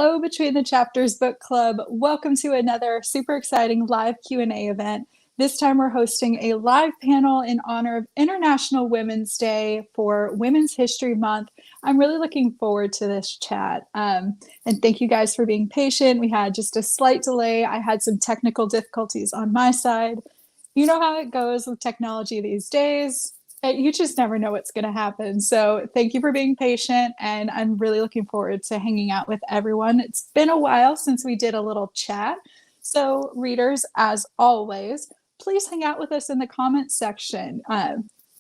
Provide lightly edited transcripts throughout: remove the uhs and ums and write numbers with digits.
Hello, Between the Chapters Book Club. Welcome to another super exciting live Q&A event. This time we're hosting a live panel in honor of International Women's Day for Women's History Month. I'm really looking forward to this chat. And thank you guys for being patient. We had just a slight delay. I had some technical difficulties on my side. You know how it goes with technology these days. You just never know what's going to happen. So thank you for being patient. And I'm really looking forward to hanging out with everyone. It's been a while since we did a little chat. So readers, as always, please hang out with us in the comments section.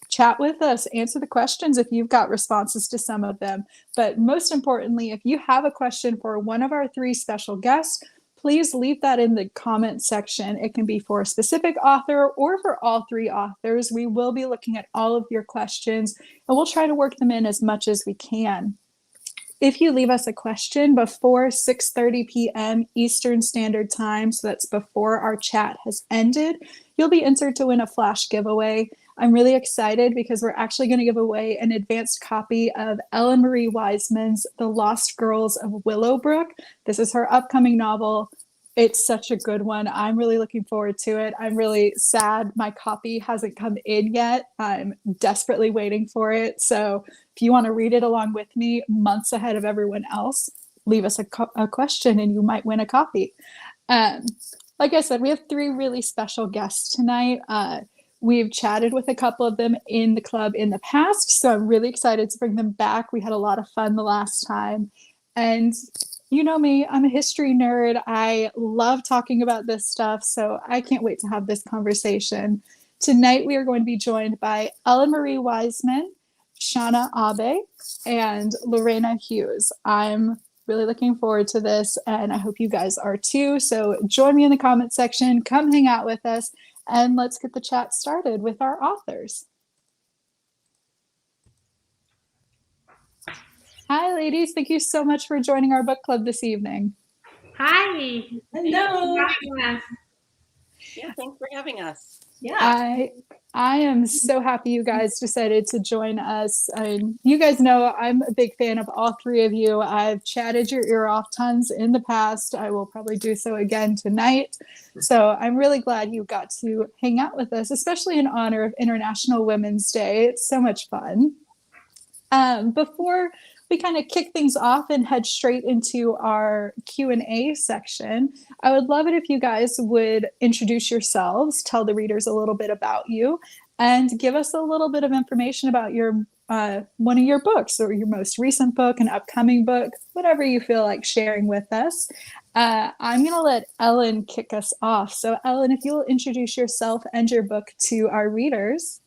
Chat with us, answer the questions if you've got responses to some of them. But most importantly, if you have a question for one of our three special guests, please leave that in the comment section. It can be for a specific author or for all three authors. We will be looking at all of your questions and we'll try to work them in as much as we can. If you leave us a question before 6:30 p.m. Eastern Standard Time, so that's before our chat has ended, you'll be entered to win a flash giveaway. I'm really excited because we're actually going to give away an advanced copy of Ellen Marie Wiseman's The Lost Girls of Willowbrook. This is her upcoming novel. It's such a good one. I'm really looking forward to it. I'm really sad my copy hasn't come in yet. I'm desperately waiting for it. So if you want to read it along with me months ahead of everyone else, leave us a question and you might win a copy. Like I said, we have three really special guests tonight. We've chatted with a couple of them in the club in the past, so I'm really excited to bring them back. We had a lot of fun the last time. And you know me, I'm a history nerd. I love talking about this stuff, so I can't wait to have this conversation. Tonight, we are going to be joined by Ellen Marie Wiseman, Shana Abe, and Lorena Hughes. I'm really looking forward to this, and I hope you guys are too. So join me in the comment section, come hang out with us, and let's get the chat started with our authors. Hi, ladies. Thank you so much for joining our book club this evening. Hi. Hello. Yeah, thanks for having us. Yeah. I am so happy you guys decided to join us. You guys know I'm a big fan of all three of you. I've chatted your ear off tons in the past. I will probably do so again tonight. So I'm really glad you got to hang out with us, especially in honor of International Women's Day. It's so much fun. Before we kind of kick things off and head straight into our Q&A section, I would love it if you guys would introduce yourselves, tell the readers a little bit about you, and give us a little bit of information about your one of your books or your most recent book, an upcoming book, whatever you feel like sharing with us. I'm going to let Ellen kick us off. So Ellen, if you'll introduce yourself and your book to our readers.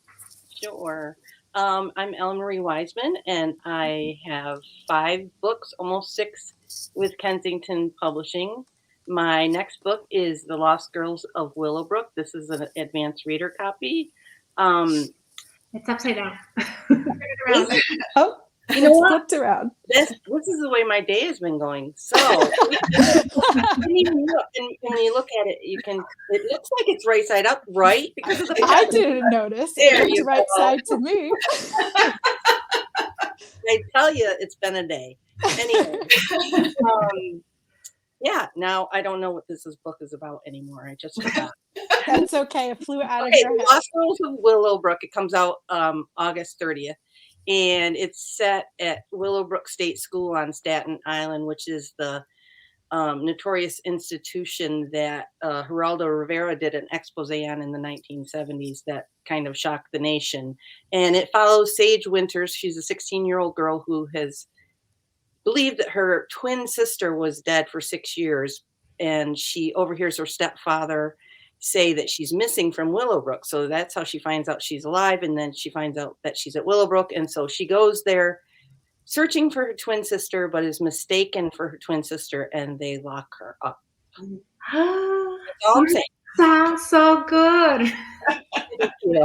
Sure. I'm Ellen Marie Wiseman, and I have 5 books, almost 6, with Kensington Publishing. My next book is The Lost Girls of Willowbrook. This is an advanced reader copy. It's upside down. Oh, you know what? Flipped around. This is the way my day has been going. So when you look at it, it looks like it's right side up, right? Because of the I didn't notice. It's right side to me. I tell you, it's been a day. Anyway, yeah, now I don't know what this book is about anymore. I just forgot. That's okay. It flew out of your head. Lost Girls of Willowbrook. It comes out August 30th. And it's set at Willowbrook State School on Staten Island, which is the notorious institution that Geraldo Rivera did an expose on in the 1970s that kind of shocked the nation. And it follows Sage Winters. She's a 16-year-old girl who has believed that her twin sister was dead for 6 years. And she overhears her stepfather say that she's missing from Willowbrook. So that's how she finds out she's alive. And then she finds out that she's at Willowbrook. And so she goes there searching for her twin sister, but is mistaken for her twin sister, and they lock her up. That's all I'm saying. Sounds so good. Thank you.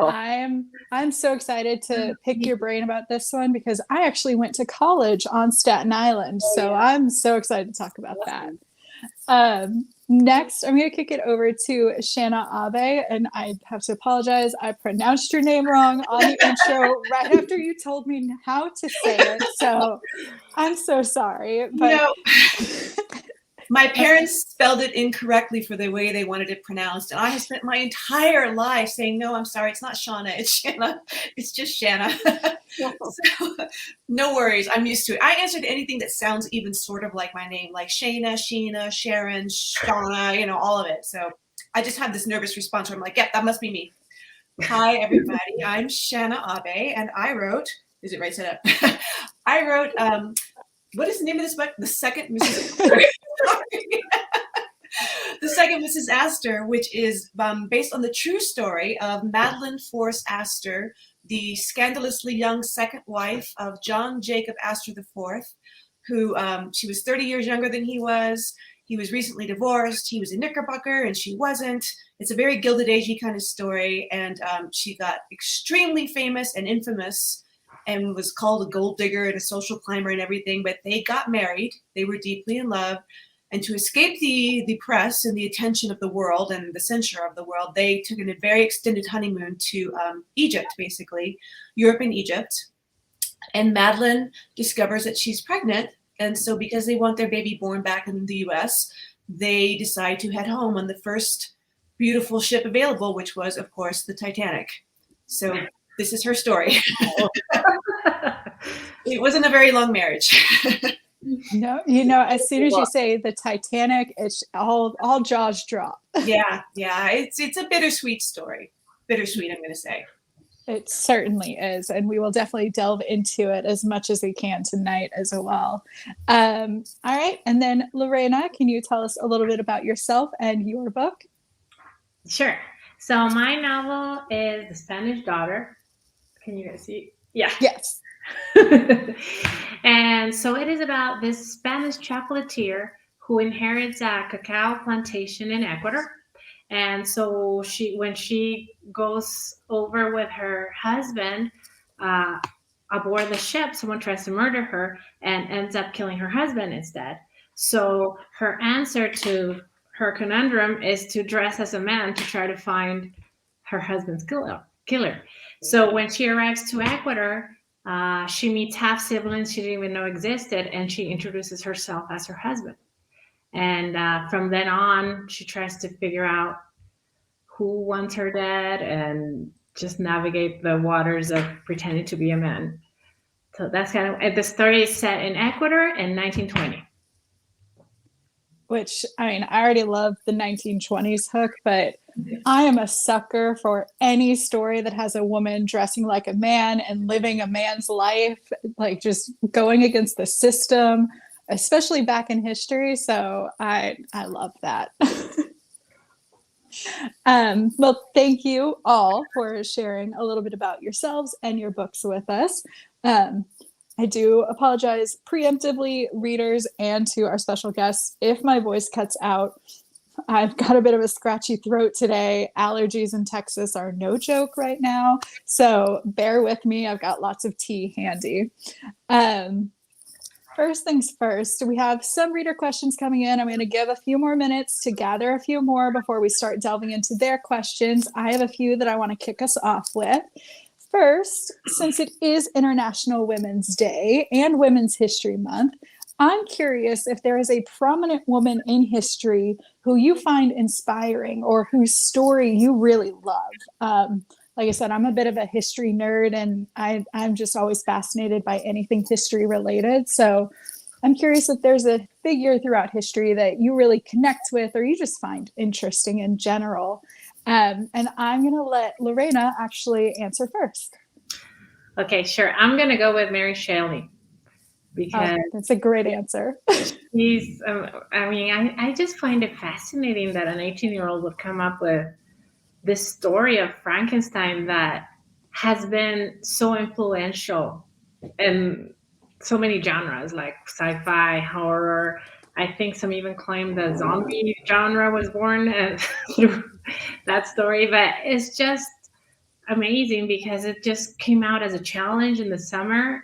I'm so excited to pick your brain about this one because I actually went to college on Staten Island. So I'm so excited to talk about that. Next, I'm going to kick it over to Shana Abe, and I have to apologize. I pronounced your name wrong on the intro right after you told me how to say it. So I'm so sorry. But My parents spelled it incorrectly for the way they wanted it pronounced. And I have spent my entire life saying, no, I'm sorry, it's not Shana, it's Shana. It's just Shana. So, no worries, I'm used to it. I answered anything that sounds even sort of like my name, like Shana, Sheena, Sharon, Shauna, all of it. So I just had this nervous response where I'm like, that must be me. Hi, everybody. I'm Shana Abe, and I wrote, is it right set up? I wrote, what is the name of this book? The Second Mrs. Astor. The Second Mrs. Astor, which is based on the true story of Madeline Force Astor, the scandalously young second wife of John Jacob Astor IV, who she was 30 years younger than he was. He was recently divorced. He was a knickerbocker and she wasn't. It's a very Gilded Agey kind of story. And she got extremely famous and infamous and was called a gold digger and a social climber and everything. But they got married. They were deeply in love. And to escape the press and the attention of the world and the censure of the world, they took a very extended honeymoon to Egypt, basically, Europe and Egypt. And Madeline discovers that she's pregnant. And so because they want their baby born back in the US, they decide to head home on the first beautiful ship available, which was, of course, the Titanic. So this is her story. It wasn't a very long marriage. No, as soon as you say the Titanic, it's all jaws drop. Yeah. It's a bittersweet story. Bittersweet, I'm going to say. It certainly is, and we will definitely delve into it as much as we can tonight as well. All right, and then Lorena, can you tell us a little bit about yourself and your book? Sure. So my novel is The Spanish Daughter. Can you guys see? Yeah. Yes. And so it is about this Spanish chocolatier who inherits a cacao plantation in Ecuador. And so when she goes over with her husband aboard the ship, someone tries to murder her and ends up killing her husband instead. So her answer to her conundrum is to dress as a man to try to find her husband's killer. So when she arrives to Ecuador, she meets half siblings she didn't even know existed, and she introduces herself as her husband. And from then on, she tries to figure out who wants her dead and just navigate the waters of pretending to be a man. So that's kind of, the story is set in Ecuador in 1920. Which, I already love the 1920s hook, but I am a sucker for any story that has a woman dressing like a man and living a man's life, like just going against the system, especially back in history. So I love that. Well, thank you all for sharing a little bit about yourselves and your books with us. I do apologize preemptively, readers, and to our special guests, if my voice cuts out. I've got a bit of a scratchy throat today. Allergies in Texas are no joke right now, so bear with me. I've got lots of tea handy. First things first, we have some reader questions coming in. I'm going to give a few more minutes to gather a few more before we start delving into their questions. I have a few that I want to kick us off with. First, since it is International Women's Day and Women's History Month, I'm curious if there is a prominent woman in history who you find inspiring or whose story you really love. Like I said, I'm a bit of a history nerd, and I'm just always fascinated by anything history related. So I'm curious if there's a figure throughout history that you really connect with or you just find interesting in general. And I'm going to let Lorena actually answer first. Okay, sure. I'm going to go with Mary Shelley because that's a great answer. she's, I just find it fascinating that an 18-year-old would come up with this story of Frankenstein that has been so influential in so many genres like sci-fi, horror. I think some even claim the zombie genre was born through that story, but it's just amazing because it just came out as a challenge in the summer.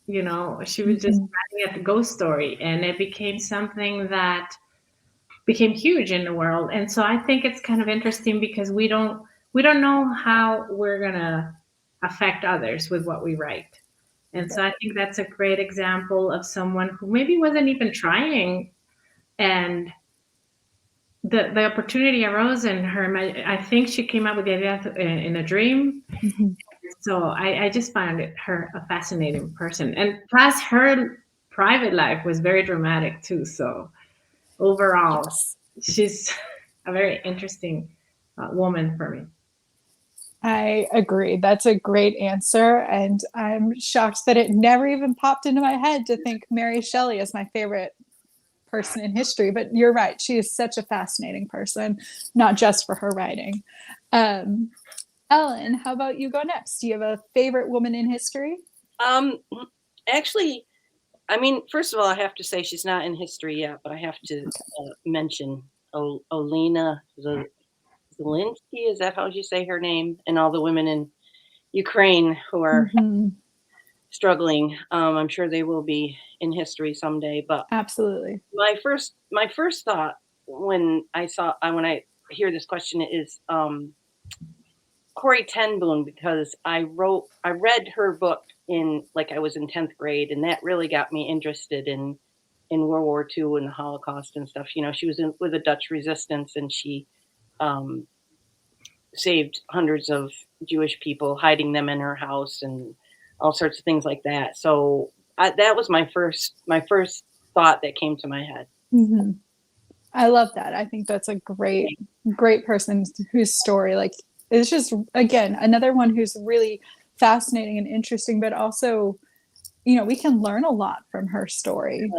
She was just writing at the ghost story, and it became something that became huge in the world. And so I think it's kind of interesting because we don't know how we're gonna affect others with what we write. And so I think that's a great example of someone who maybe wasn't even trying and the opportunity arose in her. I think she came up with the idea in a dream. Mhm. So I just found her a fascinating person, and plus her private life was very dramatic too. So overall, Yes. she's a very interesting woman for me. I agree. That's a great answer. And I'm shocked that it never even popped into my head to think Mary Shelley is my favorite person in history. But you're right. She is such a fascinating person, not just for her writing. Um, Ellen, how about you go next? Do you have a favorite woman in history? Actually, I mean, first of all, I have to say she's not in history yet, but I have to mention Olena Zelensky. Is that how you say her name? And all the women in Ukraine who are Mhm. struggling. I'm sure they will be in history someday. But Absolutely. my first thought when I hear this question is Corrie Ten Boom, because I read her book in, like, I was in 10th grade, and that really got me interested in World War II and the Holocaust and stuff. You know, she was with the Dutch resistance, and she um, saved hundreds of Jewish people, hiding them in her house and all sorts of things like that. So that was my first thought that came to my head. Mhm. I love that. I think that's a great person whose story, like, it's just, again, another one who's really fascinating and interesting, but also, we can learn a lot from her story,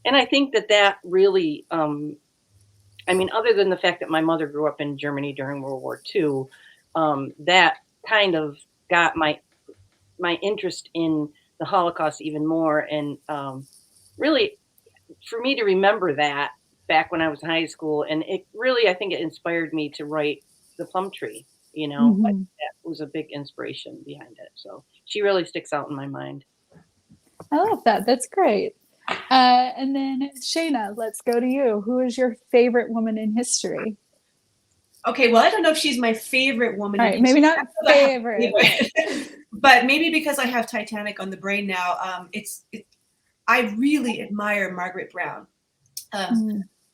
And I think that really, I mean, other than the fact that my mother grew up in Germany during World War II, that kind of got my interest in the Holocaust even more. And really, for me to remember that back when I was in high school, and it really, I think it inspired me to write The Plum Tree. Mhm. That was a big inspiration behind it. So she really sticks out in my mind. I love that. That's great. And then Shana, let's go to you. Who is your favorite woman in history? Okay, well, I don't know if she's my favorite woman All in right, maybe history. not favorite. But maybe because I have Titanic on the brain now, I really admire Margaret Brown.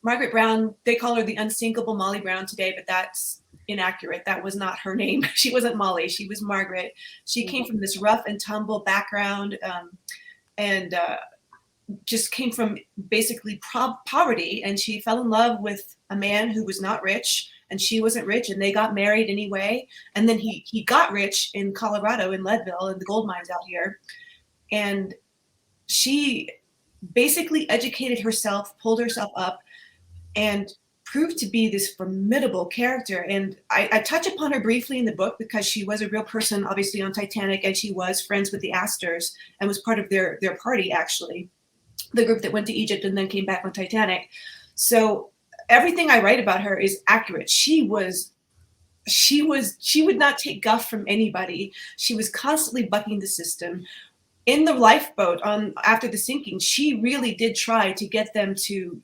Margaret Brown, they call her the unsinkable Molly Brown today, but that's inaccurate. That was not her name. She wasn't Molly. She was Margaret. She came from this rough and tumble background, and just came from basically poverty. And she fell in love with a man who was not rich, and she wasn't rich, and they got married anyway. And then he got rich in Colorado, in Leadville, in the gold mines out here. And she basically educated herself, pulled herself up, and proved to be this formidable character. And I touch upon her briefly in the book because she was a real person, obviously, on Titanic, and she was friends with the Astors and was part of their party, actually, the group that went to Egypt and then came back on Titanic. So everything I write about her is accurate. She would not take guff from anybody. She was constantly bucking the system. In the lifeboat after the sinking, she really did try to get them to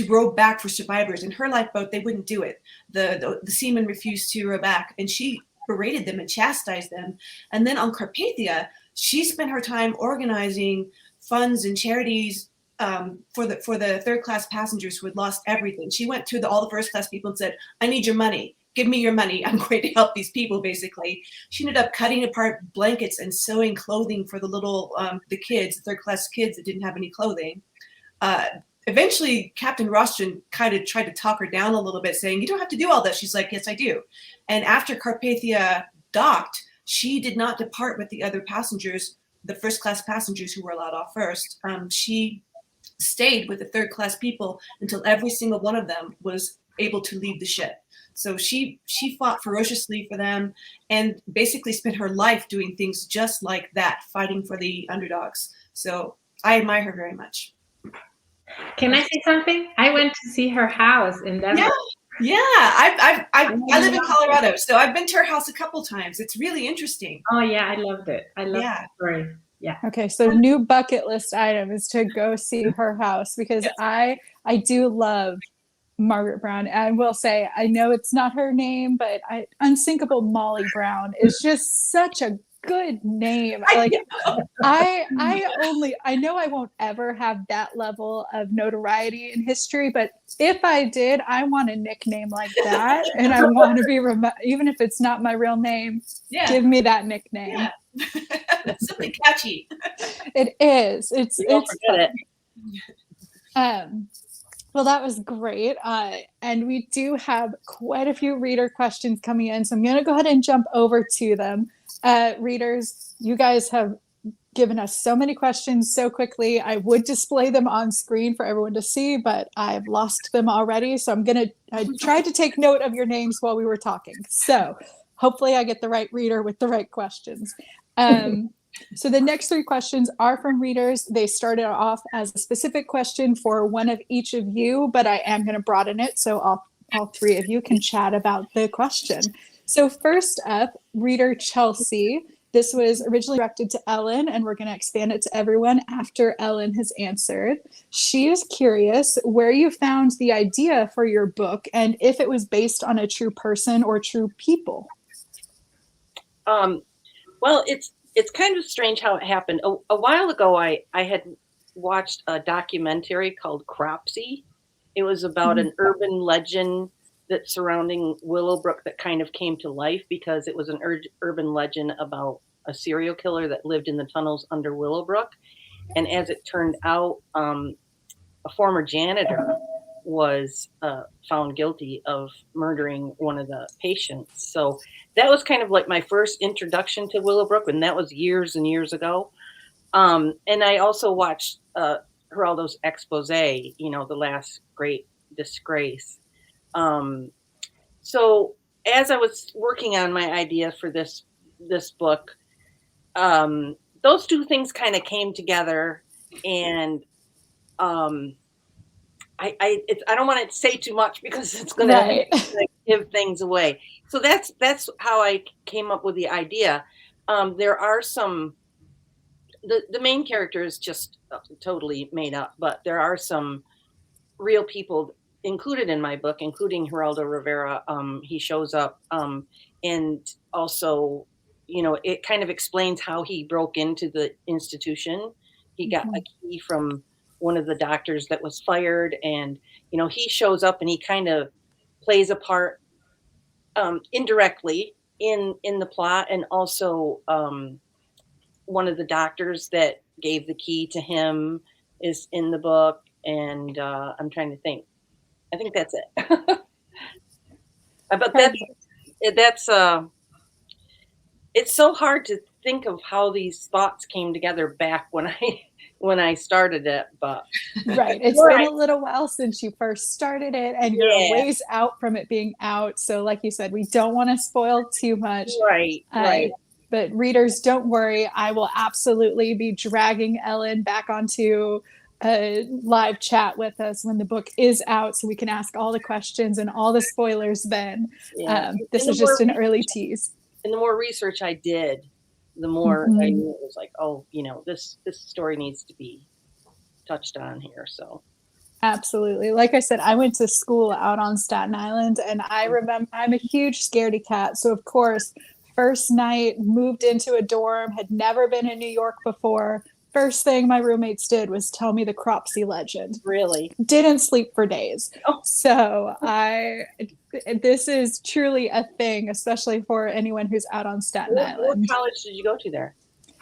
row back for survivors. In her lifeboat, they wouldn't do it. The seamen refused to row back, and she berated them and chastised them. And then on Carpathia, she spent her time organizing funds and charities for the third class passengers who had lost everything. She went to all the first class people and said, "I need your money. Give me your money. I'm going to help these people," basically. She ended up cutting apart blankets and sewing clothing for the little the kids, the third class kids that didn't have any clothing. Eventually, Captain Rostron kind of tried to talk her down a little bit, saying, "You don't have to do all this." She's like, "Yes, I do." And after Carpathia docked, she did not depart with the other passengers, the first class passengers who were allowed off first. She stayed with the third class people until every single one of them was able to leave the ship. So she fought ferociously for them and basically spent her life doing things just like that, fighting for the underdogs. So I admire her very much. Can I say something? I went to see her house in Denver. Yeah. I live in Colorado, so I've been to her house a couple times. It's really interesting. Oh yeah, I loved it. I loved the story. Yeah. Okay, so new bucket list item is to go see her house, because I do love Margaret Brown. I will say, I know it's not her name, but Unsinkable Molly Brown is just such a good name. I Like know. I know I won't ever have that level of notoriety in history, but if I did, I want a nickname like that. And I want to be, even if it's not my real name, Yeah. give me that nickname. Yeah. Something catchy. It is. It's forget fun. Well, that was great. And we do have quite a few reader questions coming in. So I'm going to go ahead and jump over to them. Readers, you guys have given us so many questions so quickly. I would display them on screen for everyone to see, but I've lost them already. So I tried to take note of your names while we were talking. So hopefully I get the right reader with the right questions. So the next 3 questions are from readers. They started off as a specific question for one of each of you, but I am going to broaden it so all 3 of you can chat about the question. So first up, reader Chelsea. This was originally directed to Ellen, and we're going to expand it to everyone after Ellen has answered. She is curious where you found the idea for your book and if it was based on a true person or true people. Well, it's kind of strange how it happened. A while ago, I had watched a documentary called Cropsey. It was about an urban legend that's surrounding Willowbrook that kind of came to life because it was an urban legend about a serial killer that lived in the tunnels under Willowbrook. And as it turned out, a former janitor was found guilty of murdering one of the patients. So that was kind of like my first introduction to Willowbrook, and that was years and years ago. And I also watched Geraldo's expose, The Last Great Disgrace. So as I was working on my idea for this book, those 2 things kind of came together, and I don't want to say too much because it's going to give things away. So that's how I came up with the idea. There are some, the main character is just totally made up, but there are some real people included in my book, including Geraldo Rivera. He shows up, and also, it kind of explains how he broke into the institution. He got a key from one of the doctors that was fired, and he shows up and he kind of plays a part indirectly in the plot, and also one of the doctors that gave the key to him is in the book, and I'm trying to think. I think that's it. But that's it's so hard to think of how these thoughts came together back when I started it, but right. It's been a little while since you first started it, and you're a ways out from it being out. So like you said, we don't want to spoil too much. Right. But readers, don't worry. I will absolutely be dragging Ellen back onto a live chat with us when the book is out, so we can ask all the questions and all the spoilers then. This is just an early tease. And the more research I did, the more I knew it was like, this story needs to be touched on here. So absolutely. Like I said, I went to school out on Staten Island, and I remember I'm a huge scaredy cat. So of course, first night, moved into a dorm, had never been in New York before. First thing my roommates did was tell me the Cropsey legend. Really? Didn't sleep for days. Oh. So this is truly a thing, especially for anyone who's out on Staten Island. What college did you go to there?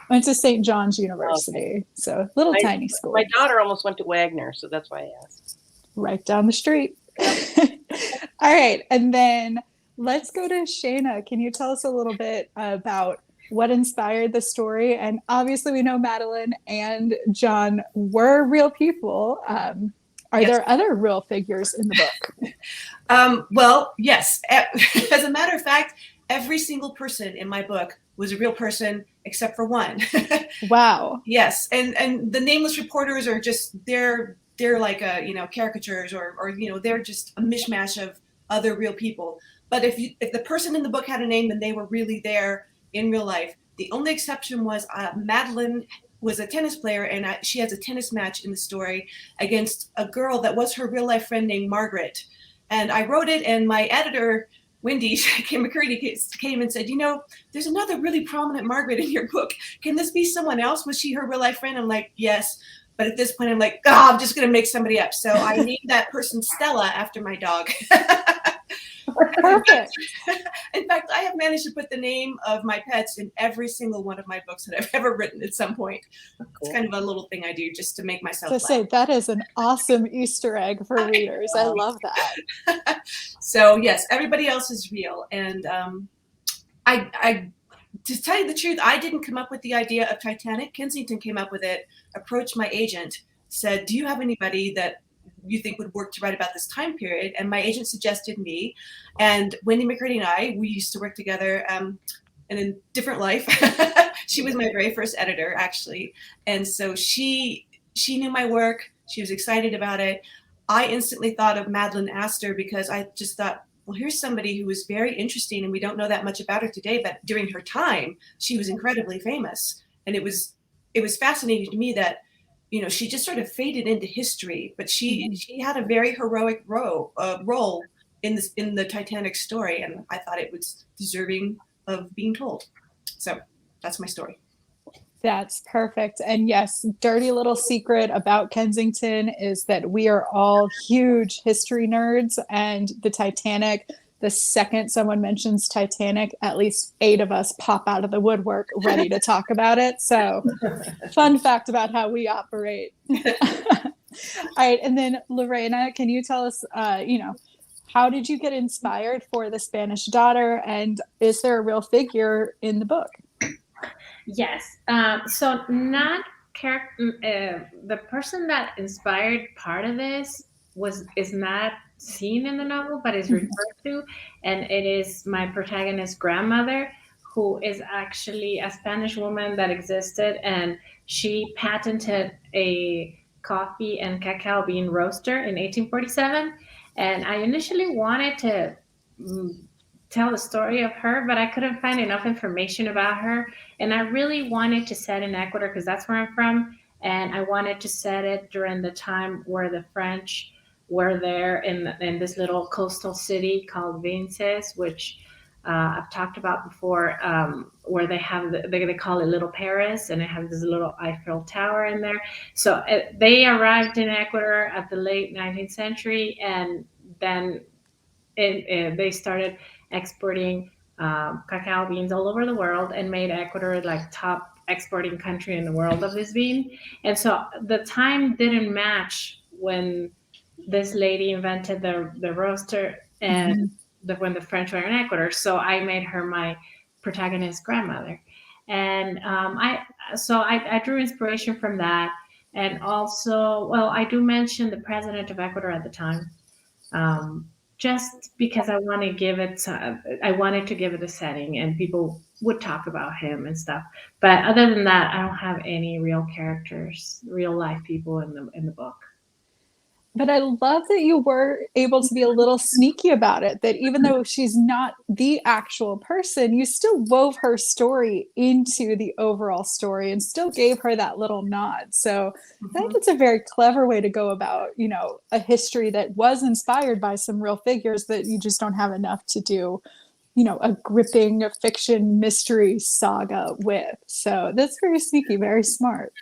Went to St. John's University. Okay. So little tiny school. My daughter almost went to Wagner, so that's why I asked. Right down the street. All right. And then let's go to Shana. Can you tell us a little bit about what inspired the story? And obviously we know Madeline and John were real people. Are there other real figures in the book? Well, yes. As a matter of fact, every single person in my book was a real person except for one. Wow. Yes. And the nameless reporters are just, they're like, caricatures or they're just a mishmash of other real people. But if the person in the book had a name, then they were really there in real life. The only exception was Madeline was a tennis player, and she has a tennis match in the story against a girl that was her real life friend named Margaret. And I wrote it, and my editor Wendy McCurdy came and said, there's another really prominent Margaret in your book. Can this be someone else? Was she her real life friend? I'm like, yes. But at this point, I'm like, I'm just going to make somebody up. So I named that person Stella after my dog. Perfect. In fact, I have managed to put the name of my pets in every single one of my books that I've ever written at some point. Cool. It's kind of a little thing I do just to make myself laugh. Say that is an awesome Easter egg for readers. I love that. So yes, everybody else is real. And I to tell you the truth, I didn't come up with the idea of Titanic. Kensington came up with it, approached my agent, said, do you have anybody that you think would work to write about this time period? And my agent suggested me. And Wendy McCurdy and I, we used to work together in a different life. She was my very first editor, actually. And so she knew my work. She was excited about it. I instantly thought of Mrs Astor because I just thought, well, here's somebody who was very interesting, and we don't know that much about her today, but during her time, she was incredibly famous. And it was fascinating to me that, she just sort of faded into history, but she had a very heroic role in the Titanic story, and I thought it was deserving of being told. So that's my story. That's perfect. And yes, dirty little secret about Kensington is that we are all huge history nerds, and the Titanic, the second someone mentions Titanic, at least 8 of us pop out of the woodwork ready to talk about it. So fun fact about how we operate. All right. And then Lorena, can you tell us, how did you get inspired for The Spanish Daughter? And is there a real figure in the book? Yes. So not the person that inspired part of this is not seen in the novel, but is referred to, and it is my protagonist's grandmother, who is actually a Spanish woman that existed, and she patented a coffee and cacao bean roaster in 1847. And I initially wanted to tell the story of her, but I couldn't find enough information about her. And I really wanted to set in Ecuador because that's where I'm from. And I wanted to set it during the time where the French were there in this little coastal city called Vinces, which I've talked about before, where they have, they call it Little Paris, and it has this little Eiffel Tower in there. So they arrived in Ecuador at the late 19th century, and then they started exporting cacao beans all over the world and made Ecuador like top exporting country in the world of this bean. And so the time didn't match when this lady invented the roaster and when the French were in Ecuador. So I made her my protagonist's grandmother. And I drew inspiration from that. And also, well, I do mention the president of Ecuador at the time, just because I wanted to give it a setting and people would talk about him and stuff. But other than that, I don't have any real characters, real life people in the book. But I love that you were able to be a little sneaky about it, that even though she's not the actual person, you still wove her story into the overall story and still gave her that little nod. So I think it's a very clever way to go about, a history that was inspired by some real figures that you just don't have enough to do, a gripping fiction mystery saga with. So that's very sneaky, very smart.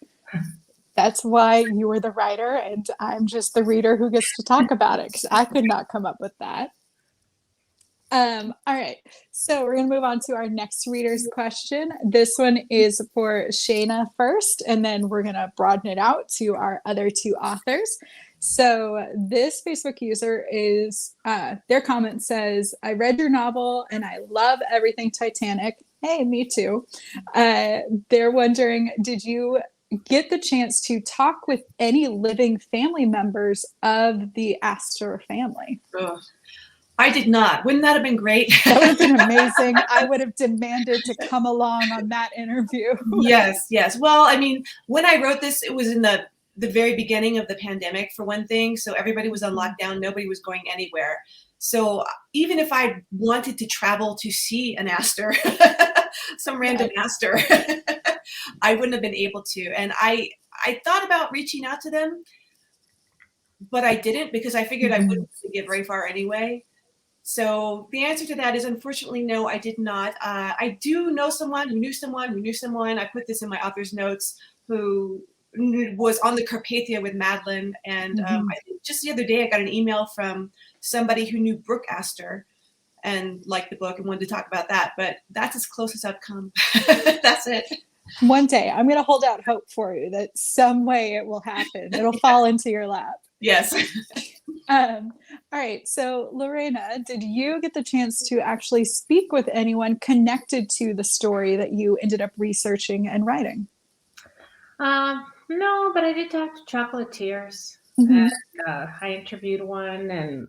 That's why you were the writer and I'm just the reader who gets to talk about it, because I could not come up with that. All right, so we're going to move on to our next reader's question. This one is for Shana first, and then we're going to broaden it out to our other 2 authors. So this Facebook user is, their comment says, I read your novel and I love everything Titanic. Hey, me too. They're wondering, did you get the chance to talk with any living family members of the Astor family? I did not. Wouldn't that have been great? That would have been amazing. I would have demanded to come along on that interview. Yes. Well, I mean, when I wrote this, it was in the very beginning of the pandemic, for one thing. So everybody was on lockdown. Nobody was going anywhere. So even if I wanted to travel to see an Astor, some random Astor, I wouldn't have been able to. And I thought about reaching out to them, but I didn't, because I figured I wouldn't get very far anyway. So the answer to that is unfortunately no, I did not. I do know someone who knew someone who knew someone. I put this in my author's notes, who was on the Carpathia with Madeline. And Mhm. I think just the other day I got an email from somebody who knew Brooke Astor and liked the book and wanted to talk about that. But that's as close as I've come. That's it. One day I'm going to hold out hope for you that some way it will happen. It'll fall into your lap. Yes. All right. So, Lorena, did you get the chance to actually speak with anyone connected to the story that you ended up researching and writing? No, but I did talk to chocolatiers. Mhm. And I interviewed one, and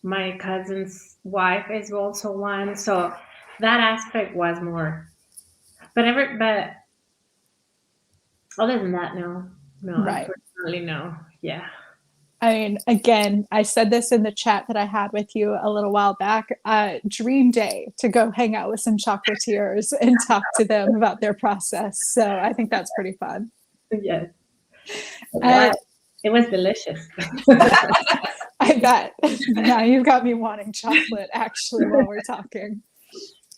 my cousin's wife is also one. So that aspect was more. But other than that, no, Right. unfortunately, no. Yeah. I mean, again, I said this in the chat that I had with you a little while back. Dream day to go hang out with some chocolatiers and talk to them about their process. So I think that's pretty fun. Yes. Uh, It was delicious. I bet. Now you've got me wanting chocolate actually while we're talking.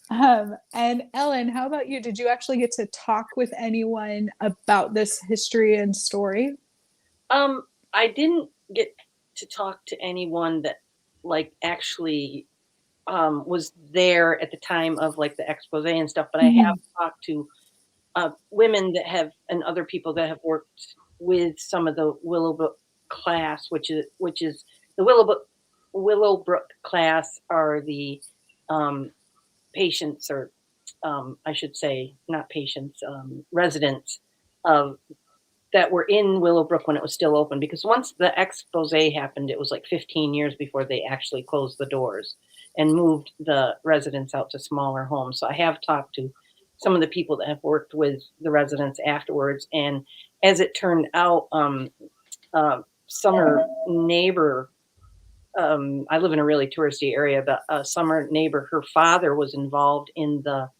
And Ellen, how about you? Did you actually get to talk with anyone about this history and story? I didn't get to talk to anyone that like actually was there at the time of like the expose and stuff, but I have talked to women that have and other people that have worked with some of the Willowbrook class, which is the Willowbrook class are the patients, or I should say not patients, residents of that were in Willowbrook when it was still open, because once the expose happened, it was like 15 years before they actually closed the doors and moved the residents out to smaller homes. So I have talked to some of the people that have worked with the residents afterwards. And as it turned out, summer neighbor, I live in a really touristy area, but a summer neighbor, her father was involved in the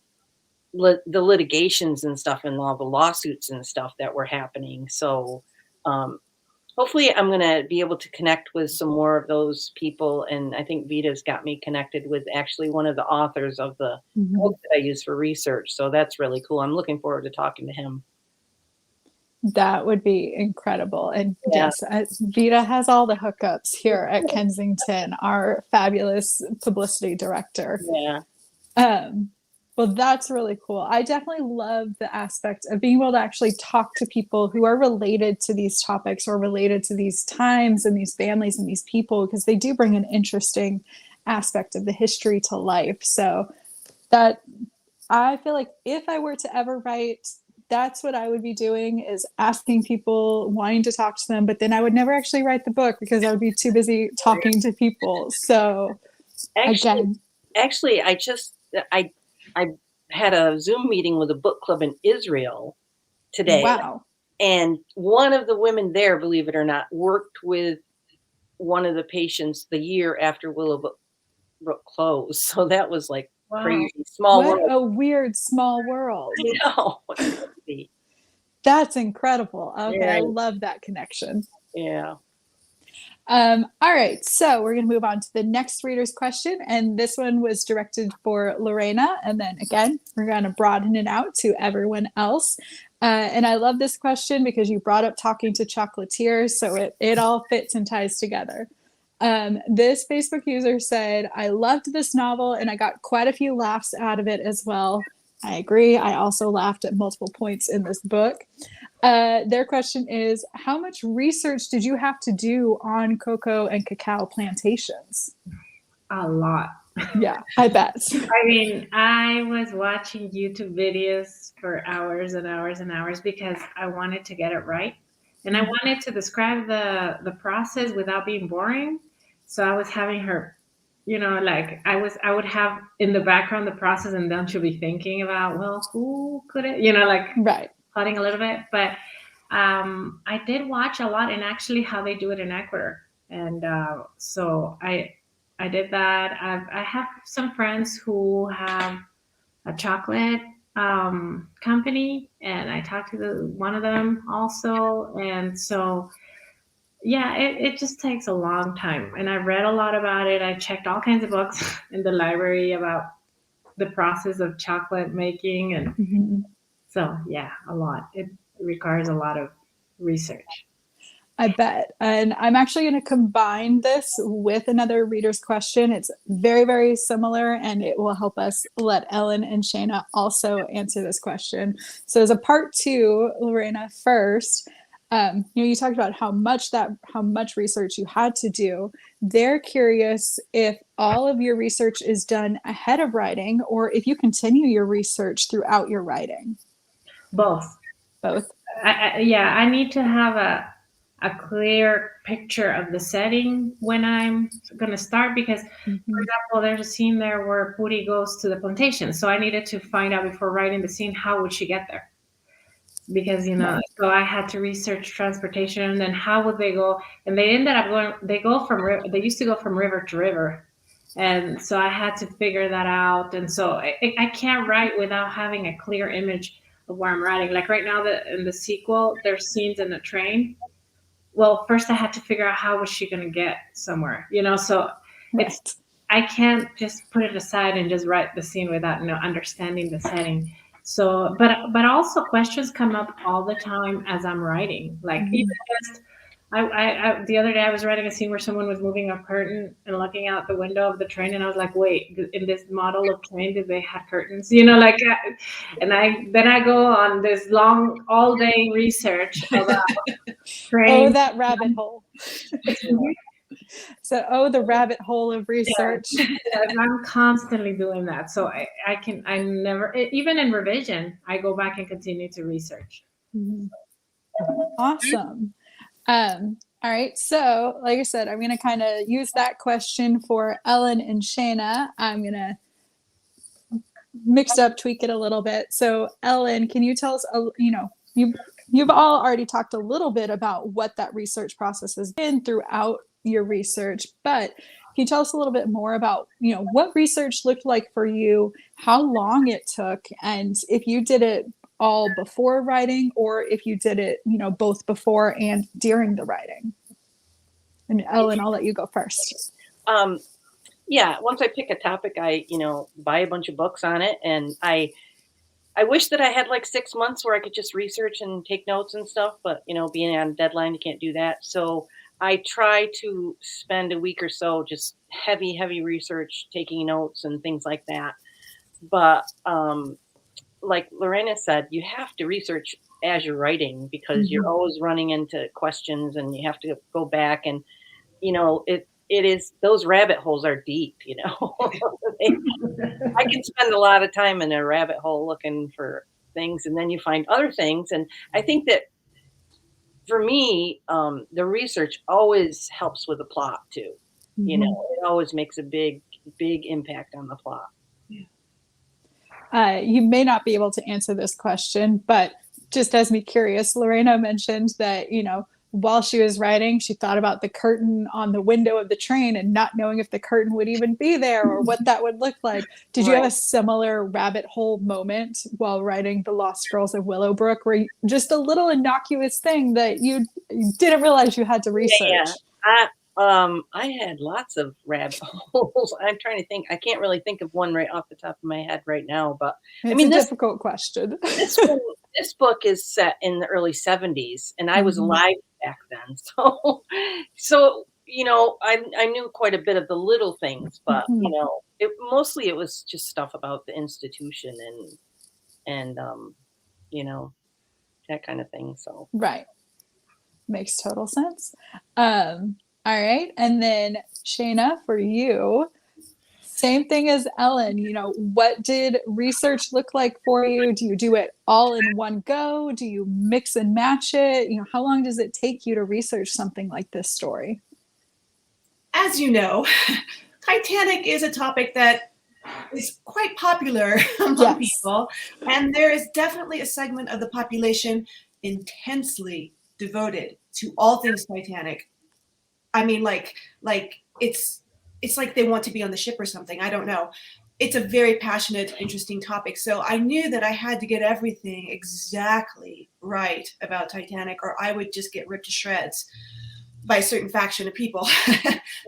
litigations and stuff and all the lawsuits and stuff that were happening. So hopefully I'm going to be able to connect with some more of those people. And I think Vita's got me connected with actually one of the authors of the book that I use for research. So that's really cool. I'm looking forward to talking to him. That would be incredible. And Yeah. yes, Vita has all the hookups here at Kensington, our fabulous publicity director. Yeah. Well, that's really cool. I definitely love the aspect of being able to actually talk to people who are related to these topics or related to these times and these families and these people, because they do bring an interesting aspect of the history to life. So that I feel like if I were to ever write, that's what I would be doing, is asking people, wanting to talk to them, but then I would never actually write the book because I would be too busy talking to people. So actually, I had a Zoom meeting with a book club in Israel today. Wow. And one of the women there, believe it or not, worked with one of the patients the year after Willowbrook closed. So that was like crazy. Small what world. a weird small world. I know. That's incredible. Okay, Yeah. I love that connection. Yeah. All right, so we're going to move on to the next reader's question, and this one was directed for Lorena, and then again, we're going to broaden it out to everyone else. And I love this question because you brought up talking to chocolatiers, so it all fits and ties together. This Facebook user said, I loved this novel, and I got quite a few laughs out of it as well. I agree. I also laughed at multiple points in this book. Their question is, how much research did you have to do on cocoa and cacao plantations? A lot. Yeah, I bet. I mean, I was watching YouTube videos for hours and hours and hours because I wanted to get it right. And I wanted to describe the process without being boring. So I was having her, like I would have in the background the process, and then she'll be thinking about, well, who could it, like right. plotting a little bit. But I did watch a lot, and actually how they do it in Ecuador. And so I did that. I have some friends who have a chocolate company, and I talked to one of them also. And so Yeah, it just takes a long time. And I read a lot about it. I checked all kinds of books in the library about the process of chocolate making. And Mhm. so, yeah, a lot. It requires a lot of research. I bet. And I'm actually going to combine this with another reader's question. It's very, very similar, and it will help us let Ellen and Shana also answer this question. So, as a part two, Lorena, first, you talked about how much research you had to do. They're curious if all of your research is done ahead of writing, or if you continue your research throughout your writing. Both. Both. Yeah, I need to have a clear picture of the setting when I'm going to start because, for Mhm. example, there's a scene there where Puri goes to the plantation. So I needed to find out before writing the scene, how would she get there? Because, Right. so I had to research transportation and then how would they go? And they ended up going, they used to go from river to river. And so I had to figure that out. And so I can't write without having a clear image of where I'm writing. Like right now, in the sequel, there's scenes in a train. Well, first I had to figure out how was she going to get somewhere, so it's, Right. I can't just put it aside and just write the scene without understanding the setting. So, but also questions come up all the time as I'm writing. Like even Mhm. just I the other day I was writing a scene where someone was moving a curtain and looking out the window of the train, and I was like, wait, in this model of train, did they have curtains? And I go on this long all day research about Oh, trains. that rabbit hole. So, oh, the rabbit hole of research. Yes, I'm constantly doing that. So I never, even in revision, I go back and continue to research. Mhm. Awesome. All right. So, like I said, I'm going to kind of use that question for Ellen and Shana. I'm going to mix it up, tweak it a little bit. So, Ellen, can you tell us, you've all already talked a little bit about what that research process has been throughout your research, but can you tell us a little bit more about, what research looked like for you, how long it took, and if you did it all before writing or if you did it, both before and during the writing? And Ellen, I'll let you go first. Um, yeah, once I pick a topic, I, buy a bunch of books on it, and I wish that I had like 6 months where I could just research and take notes and stuff, but being on deadline, you can't do that. So I try to spend a week or so just heavy, heavy research, taking notes and things like that. But like Lorena said, you have to research as you're writing because you're Mhm. always running into questions and you have to go back and it is, those rabbit holes are deep. I can spend a lot of time in a rabbit hole looking for things, and then you find other things. And I think that for me, the research always helps with the plot too. Mhm. It always makes a big, big impact on the plot. You may not be able to answer this question, but just as me curious, Lorena mentioned that, while she was writing, she thought about the curtain on the window of the train and not knowing if the curtain would even be there or what that would look like. Did you have Right. a similar rabbit hole moment while writing The Lost Girls of Willowbrook, where just a little innocuous thing that you didn't realize you had to Yeah. research? I had lots of rabbit holes. I'm trying to think. I can't really think of one right off the top of my head right now, but I It's a mean this difficult question. this one this book is set in the early 70s, and I was Mhm. alive back then. So I knew quite a bit of the little things, but Mhm. it was just stuff about the institution and you know, that kind of thing. So Right. Makes total sense. All right. And then Shayna, for you, same thing as Ellen, what did research look like for you? Do you do it all in one go? Do you mix and match it? How long does it take you to research something like this story? As you know, Titanic is a topic that is quite popular among Yes. people, and there is definitely a segment of the population intensely devoted to all things Titanic. I mean, like it's like they want to be on the ship or something. I don't know. It's a very passionate, interesting topic. So I knew that I had to get everything exactly right about Titanic, or I would just get ripped to shreds. by a certain faction of people.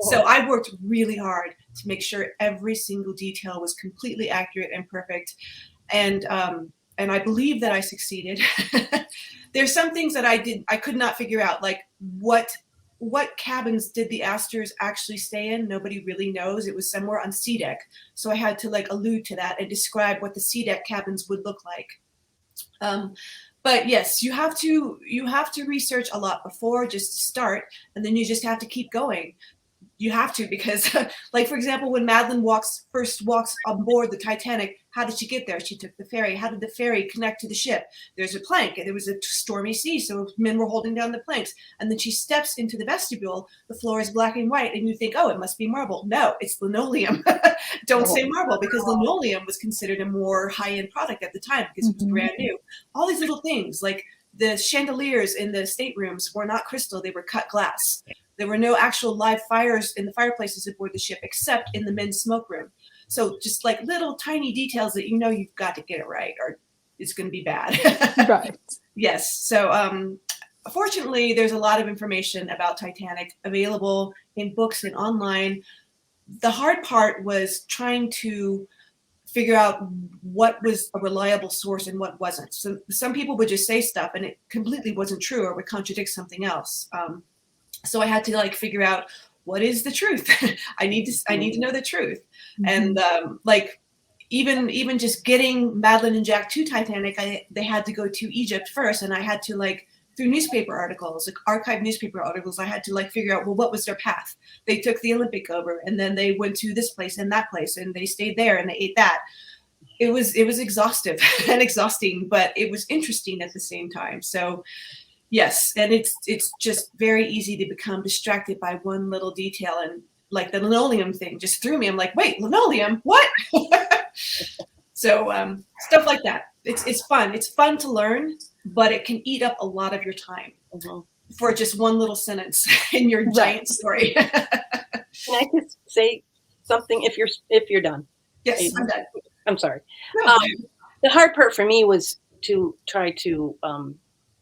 So I worked really hard to make sure every single detail was completely accurate and perfect. And I believe that I succeeded. There's some things that I could not figure out, like what cabins did the Astors actually stay in? Nobody really knows. It was somewhere on C deck. So I had to like allude to that and describe what the C deck cabins would look like. But yes, you have to research a lot before, just to start, and then you just have to keep going. You have to, because like, for example, when Madeline first walks on board the Titanic, how did she get there? She took the ferry. How did the ferry connect to the ship? There's a plank, and there was a stormy sea, so men were holding down the planks. And then she steps into the vestibule. The floor is black and white, and you think, oh, it must be marble. No, it's linoleum. Don't say marble, because linoleum was considered a more high-end product at the time because it was brand new. All these little things, like the chandeliers in the staterooms were not crystal, they were cut glass. There were no actual live fires in the fireplaces aboard the ship, except in the men's smoke room. So just like little tiny details that you've got to get it right, or it's going to be bad. Right. Yes. So fortunately, there's a lot of information about Titanic available in books and online. The hard part was trying to figure out what was a reliable source and what wasn't. So some people would just say stuff and it completely wasn't true or would contradict something else. So I had to like figure out what is the truth. I need to know the truth. And like even just getting Madeline and Jack to Titanic, they had to go to Egypt first, and I had to like through newspaper articles, like archived newspaper articles, I had to like figure out, well, what was their path? They took the Olympic over, and then they went to this place and that place, and they stayed there and they ate that. It was exhaustive and exhausting, but it was interesting at the same time. So yes, and it's just very easy to become distracted by one little detail, and like the linoleum thing just threw me. I'm like, wait, linoleum? What? So stuff like that. It's fun. It's fun to learn, but it can eat up a lot of your time for just one little sentence in your giant story. Can I just say something if you're done? Yes, I'm done. I'm sorry. No. The hard part for me was to try to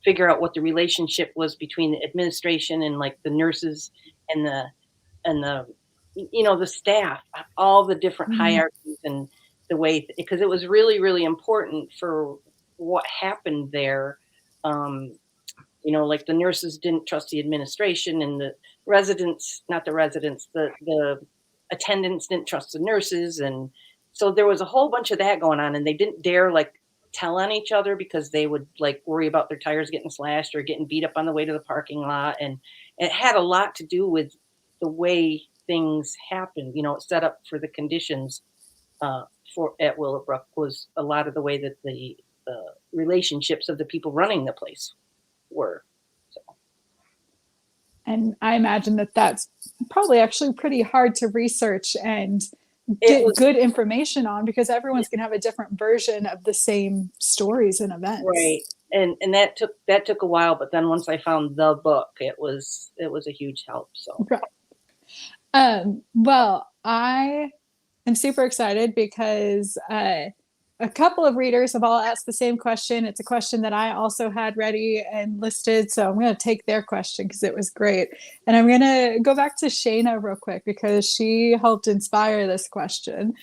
figure out what the relationship was between the administration and like the nurses and the the staff, all the different hierarchies and the way, because it was really, really important for what happened there. Like the nurses didn't trust the administration, and the attendants didn't trust the nurses. And so there was a whole bunch of that going on, and they didn't dare like tell on each other because they would like worry about their tires getting slashed or getting beat up on the way to the parking lot. And it had a lot to do with the way things happened, set up for the conditions at Willowbrook was a lot of the way that the relationships of the people running the place were. So. And I imagine that that's probably actually pretty hard to research and get good information on, because everyone's going to have a different version of the same stories and events. Right. And that took a while, but then once I found the book, it was a huge help. So. Right. Well, I am super excited because a couple of readers have all asked the same question. It's a question that I also had ready and listed. So I'm going to take their question because it was great. And I'm going to go back to Shana real quick because she helped inspire this question.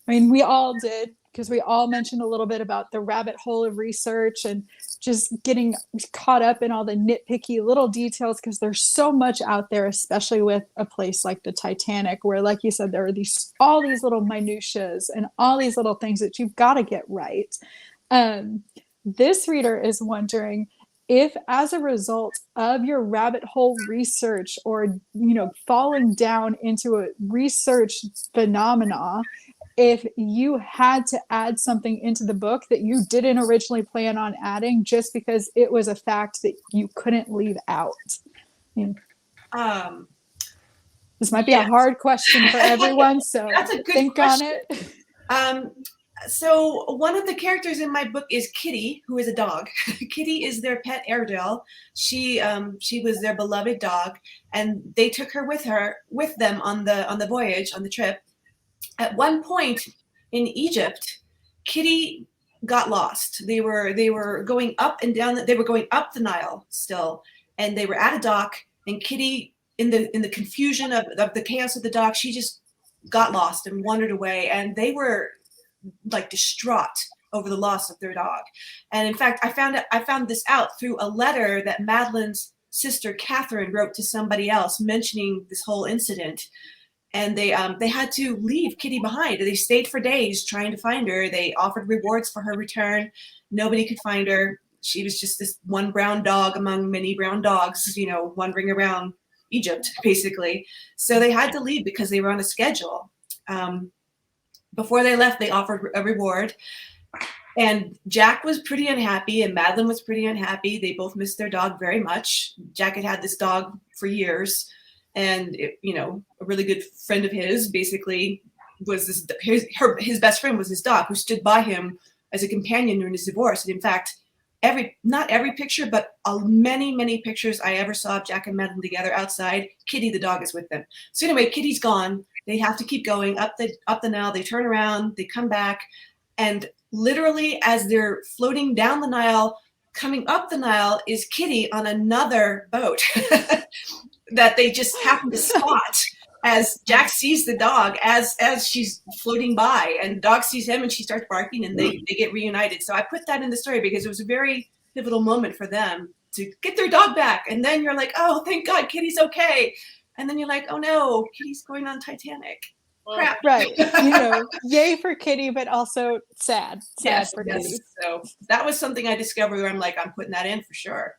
We all did, because we all mentioned a little bit about the rabbit hole of research and just getting caught up in all the nitpicky little details, because there's so much out there, especially with a place like the Titanic, where, like you said, there are all these little minutiae and all these little things that you've got to get right. This reader is wondering if, as a result of your rabbit hole research or, falling down into a research phenomena, if you had to add something into the book that you didn't originally plan on adding just because it was a fact that you couldn't leave out. This might be a hard question for everyone, so think question. On it. So one of the characters in my book is Kitty, who is a dog. Kitty is their pet Airedale. She was their beloved dog, and they took her with them on the voyage, on the trip. At one point in Egypt, Kitty got lost. They were going up and down. They were going up the Nile still, and they were at a dock. and Kitty, in the confusion of the chaos of the dock, she just got lost and wandered away, and they were like distraught over the loss of their dog. And in fact, I found this out through a letter that Madeline's sister Catherine wrote to somebody else mentioning this whole incident. And they had to leave Kitty behind. They stayed for days trying to find her. They offered rewards for her return. Nobody could find her. She was just this one brown dog among many brown dogs, wandering around Egypt, basically. So they had to leave because they were on a schedule. Before they left, they offered a reward. And Jack was pretty unhappy, and Madeline was pretty unhappy. They both missed their dog very much. Jack had had this dog for years. And, a really good friend of his basically was his best friend was his dog, who stood by him as a companion during his divorce. And in fact, not every picture, but many, many pictures I ever saw of Jack and Madeline together outside, Kitty, the dog, is with them. So anyway, Kitty's gone. They have to keep going up the Nile. They turn around, they come back, and literally as they're floating down the Nile, coming up the Nile is Kitty on another boat. That they just happen to spot as Jack sees the dog as she's floating by, and the dog sees him and she starts barking, and they get reunited. So I put that in the story because it was a very pivotal moment for them to get their dog back. And then you're like, oh, thank God, Kitty's okay. And then you're like, oh no, Kitty's going on Titanic. Crap. Right. Yay for Kitty, but also sad for Kitty. So that was something I discovered where I'm like, I'm putting that in for sure.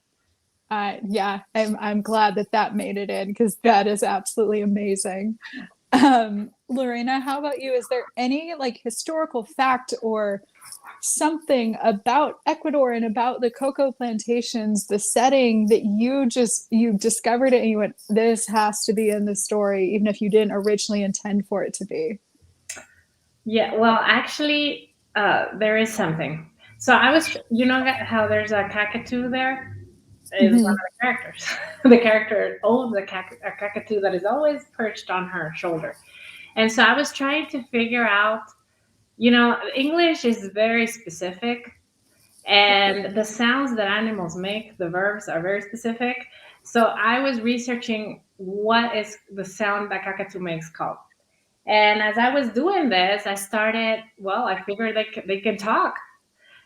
Yeah, I'm glad that made it in, because that is absolutely amazing. Lorena, how about you? Is there any historical fact or something about Ecuador and about the cocoa plantations, the setting, that you discovered it and you went, this has to be in the story, even if you didn't originally intend for it to be? Yeah, well, actually, there is something. So I was, how there's a cockatoo there? Is one of the characters. The character owns a cockatoo that is always perched on her shoulder. And so I was trying to figure out, English is very specific, and the sounds that animals make, the verbs, are very specific. So I was researching what is the sound that cockatoo makes called. And as I was doing this, I figured they can talk.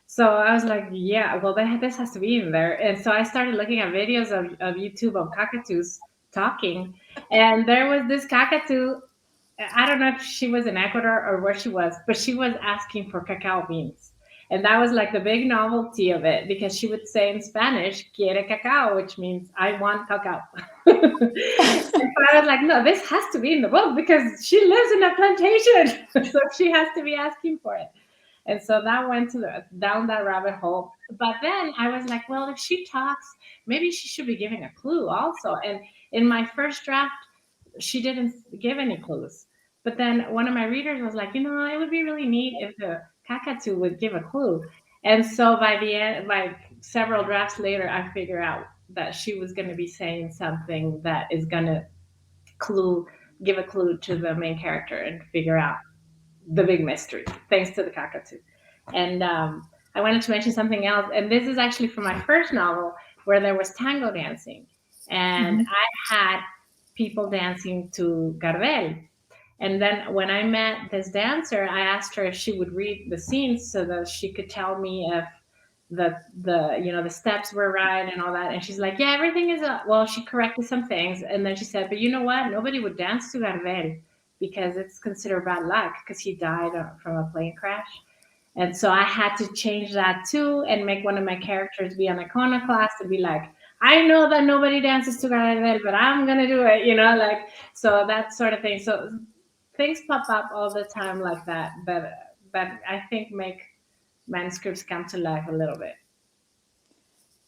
So I was like, yeah, well, this has to be in there. And so I started looking at videos of YouTube of cockatoos talking. And there was this cockatoo. I don't know if she was in Ecuador or where she was, but she was asking for cacao beans. And that was like the big novelty of it, because she would say in Spanish, quiere cacao, which means I want cacao. And so I was like, no, this has to be in the book because she lives in a plantation. So she has to be asking for it. And so that went down that rabbit hole. But then I was like, well, if she talks, maybe she should be giving a clue also. And in my first draft, she didn't give any clues. But then one of my readers was like, it would be really neat if the cockatoo would give a clue. And so by the end, like several drafts later, I figured out that she was going to be saying something that is going to give a clue to the main character and figure out the big mystery, thanks to the cockatoo. And I wanted to mention something else. And this is actually from my first novel, where there was tango dancing. And I had people dancing to Gardel. And then when I met this dancer, I asked her if she would read the scenes so that she could tell me if the steps were right and all that. And she's like, yeah, everything is well, she corrected some things. And then she said, but you know what? Nobody would dance to Gardel because it's considered bad luck, because he died from a plane crash. And so I had to change that too and make one of my characters be an iconoclast and be like, I know that nobody dances to Gardel, but I'm going to do it, so that sort of thing. So things pop up all the time like that I think make manuscripts come to life a little bit.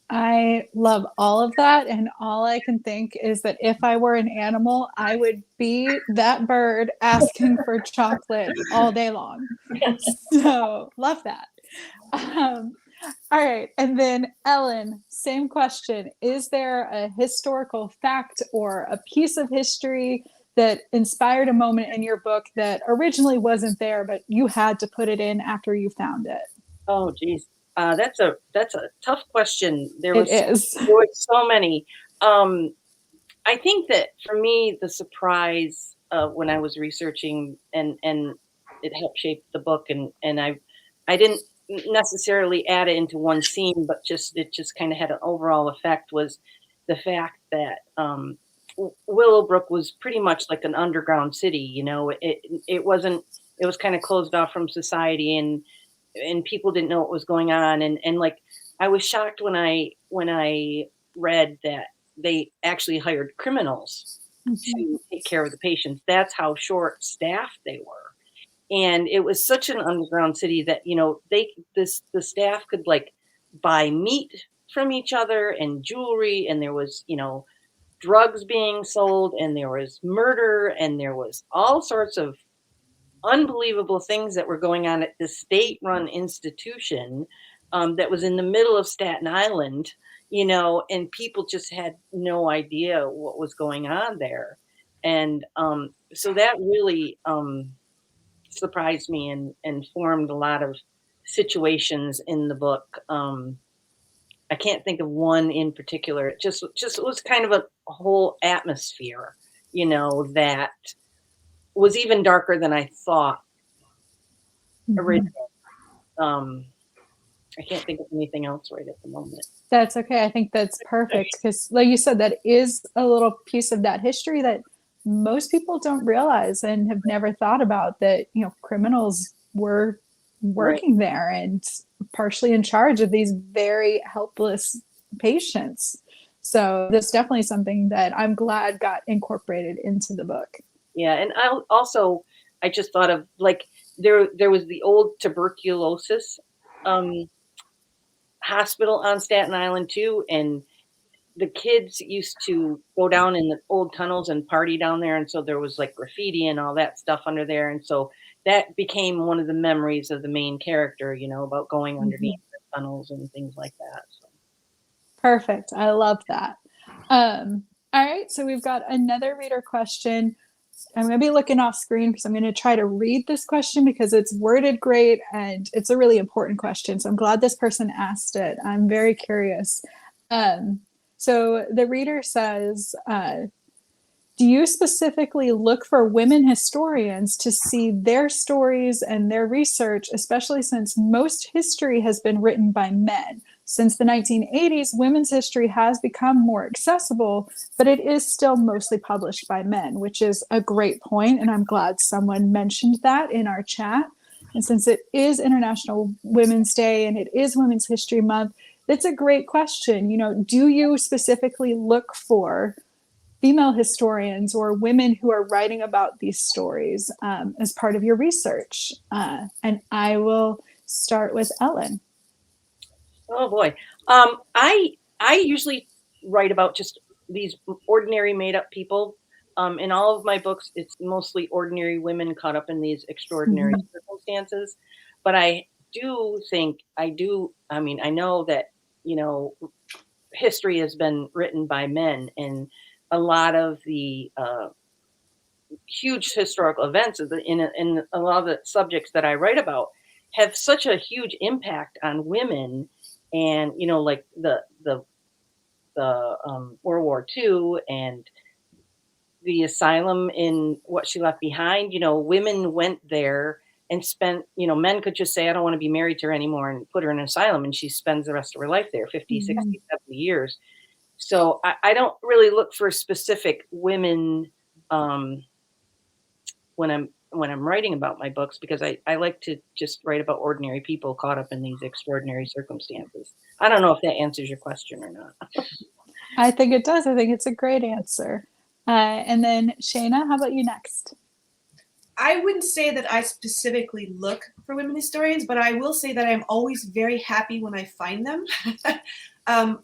I love all of that. And all I can think is that if I were an animal, I would be that bird asking for chocolate all day long. So love that. All right. And then Ellen, same question. Is there a historical fact or a piece of history that inspired a moment in your book that originally wasn't there, but you had to put it in after you found it? Oh, geez. That's a tough question. There It was is. so many. I think that for me, the surprise when I was researching and it helped shape the book, and I didn't necessarily add it into one scene, but it just kind of had an overall effect, was the fact that Willowbrook was pretty much like an underground city. You know, it wasn't. It was kind of closed off from society, and people didn't know what was going on, and like I was shocked when I read that they actually hired criminals to take care of the patients. That's how short staffed they were. And it was such an underground city that, you know, the staff could like buy meat from each other and jewelry, and there was, you know, drugs being sold, and there was murder, and there was all sorts of unbelievable things that were going on at this state-run institution that was in the middle of Staten Island, you know, and people just had no idea what was going on there. And so that really surprised me and formed a lot of situations in the book. I can't think of one in particular. It was kind of a whole atmosphere, you know, that was even darker than I thought originally. I can't think of anything else right at the moment. That's okay. I think that's perfect because, like you said, that is a little piece of that history that most people don't realize and have never thought about, that, you know, criminals were working there and partially in charge of these very helpless patients. So that's definitely something that I'm glad got incorporated into the book. Yeah, and I just thought of, like, there was the old tuberculosis hospital on Staten Island too, and the kids used to go down in the old tunnels and party down there, and so there was like graffiti and all that stuff under there, and so that became one of the memories of the main character, you know, about going underneath the tunnels and things like that. So. Perfect. I love that. All right, so we've got another reader question. I'm going to be looking off screen because I'm going to try to read this question because it's worded great and it's a really important question. So I'm glad this person asked it. I'm very curious. So the reader says, do you specifically look for women historians to see their stories and their research, especially since most history has been written by men? Since the 1980s, women's history has become more accessible, but it is still mostly published by men, which is a great point, and I'm glad someone mentioned that in our chat. And since it is International Women's Day and it is Women's History Month, it's a great question. You know, do you specifically look for female historians or women who are writing about these stories as part of your research? And I will start with Ellen. Oh boy. I usually write about just these ordinary made up people. In all of my books, it's mostly ordinary women caught up in these extraordinary circumstances. But I mean, I know that, you know, history has been written by men, and a lot of the huge historical events in a lot of the subjects that I write about have such a huge impact on women. And, you know, like the World War II and the asylum in What She Left Behind, you know, women went there and spent, you know, men could just say, I don't want to be married to her anymore, and put her in an asylum, and she spends the rest of her life there, 50, 60, 70 years. So I don't really look for specific women when I'm writing about my books, because I like to just write about ordinary people caught up in these extraordinary circumstances. I don't know if that answers your question or not. I think it does. I think it's a great answer. And then Shana, how about you next? I wouldn't say that I specifically look for women historians, but I will say that I'm always very happy when I find them.